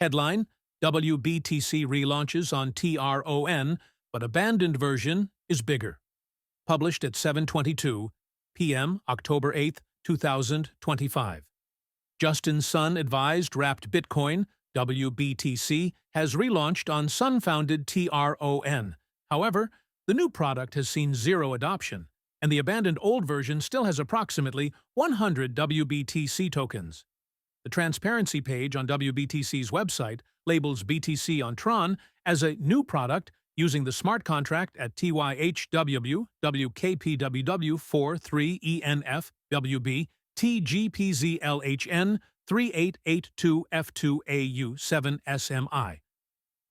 Headline: WBTC relaunches on TRON, but abandoned version is bigger. Published at 7:22 p.m. October 8, 2025. Justin Sun advised wrapped Bitcoin, WBTC, has relaunched on Sun-founded TRON. However, the new product has seen zero adoption, and the abandoned old version still has approximately 100 WBTC tokens. The transparency page on WBTC's website labels BTC on TRON as a new product using the smart contract at TYHW WKPWW43ENF WB TGPZLHN 3882F2AU7SMI.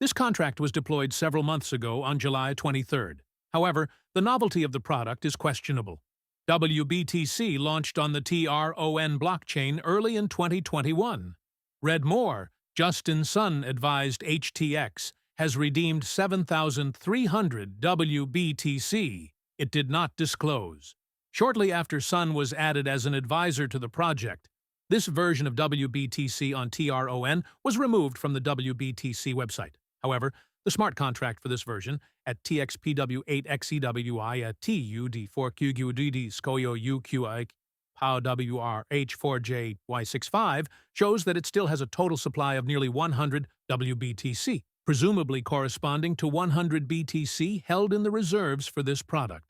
This contract was deployed several months ago on July 23rd. However, the novelty of the product is questionable. WBTC launched on the TRON blockchain early in 2021. Read more. Justin Sun advised HTX has redeemed 7,300 WBTC. It did not disclose. Shortly after Sun was added as an advisor to the project, this version of WBTC on TRON was removed from the WBTC website. However, the smart contract for this version at TXPW8XEWI at TUD4QQDD SCOYO UQI POW WRH4JY65 shows that it still has a total supply of nearly 100 WBTC, presumably corresponding to 100 BTC held in the reserves for this product.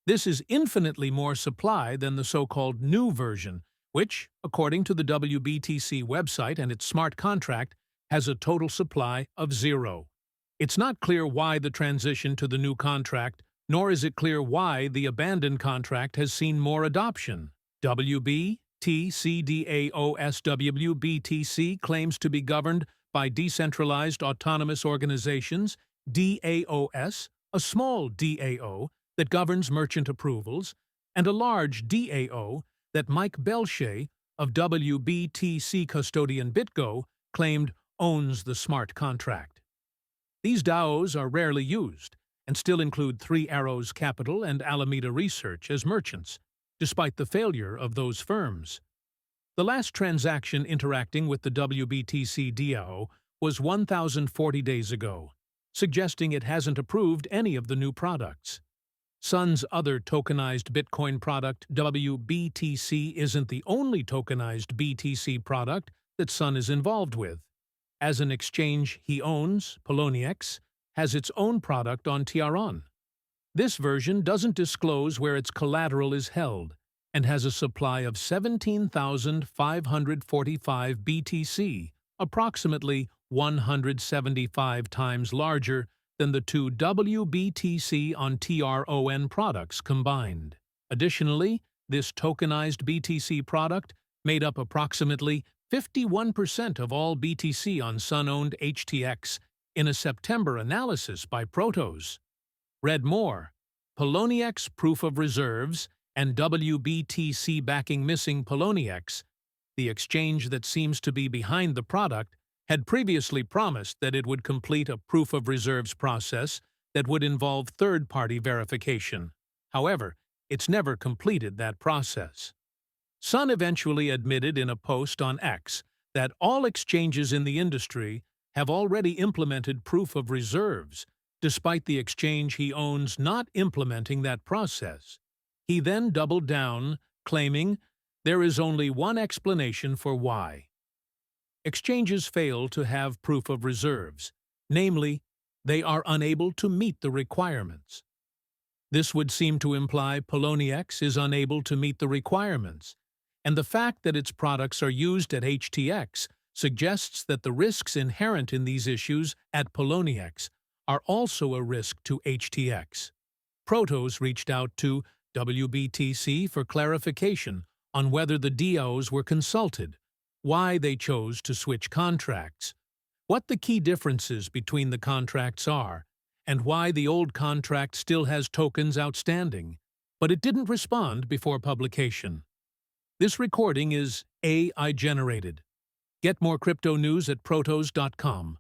This is infinitely more supply than the so-called new version, which, according to the WBTC website and its smart contract, has a total supply of zero. It's not clear why the transition to the new contract, nor is it clear why the abandoned contract has seen more adoption. WBTCDAOS claims to be governed by Decentralized Autonomous Organizations, DAOS, a small DAO that governs merchant approvals, and a large DAO that Mike Belche of WBTC custodian BitGo claimed owns the smart contract. These DAOs are rarely used and still include Three Arrows Capital and Alameda Research as merchants, despite the failure of those firms. The last transaction interacting with the WBTC DAO was 1,040 days ago, suggesting it hasn't approved any of the new products. Sun's other tokenized Bitcoin product, WBTC, isn't the only tokenized BTC product that Sun is involved with, as an exchange he owns, Poloniex, has its own product on TRON. This version doesn't disclose where its collateral is held and has a supply of 17,545 BTC, approximately 175 times larger than the two WBTC on TRON products combined. Additionally, this tokenized BTC product made up approximately 51% of all BTC on Sun-owned HTX in a September analysis by Protos. Read more. Poloniex proof of reserves and WBTC backing missing Poloniex, the exchange that seems to be behind the product, had previously promised that it would complete a proof of reserves process that would involve third-party verification. However, it's never completed that process. Sun eventually admitted in a post on X that all exchanges in the industry have already implemented proof of reserves, despite the exchange he owns not implementing that process. He then doubled down, claiming there is only one explanation for why. Exchanges fail to have proof of reserves, namely, they are unable to meet the requirements. This would seem to imply Poloniex is unable to meet the requirements, and the fact that its products are used at HTX suggests that the risks inherent in these issues at Poloniex are also a risk to HTX. Protos reached out to WBTC for clarification on whether the DAOs were consulted, why they chose to switch contracts, what the key differences between the contracts are, and why the old contract still has tokens outstanding, but it didn't respond before publication. This recording is AI-generated. Get more crypto news at protos.com.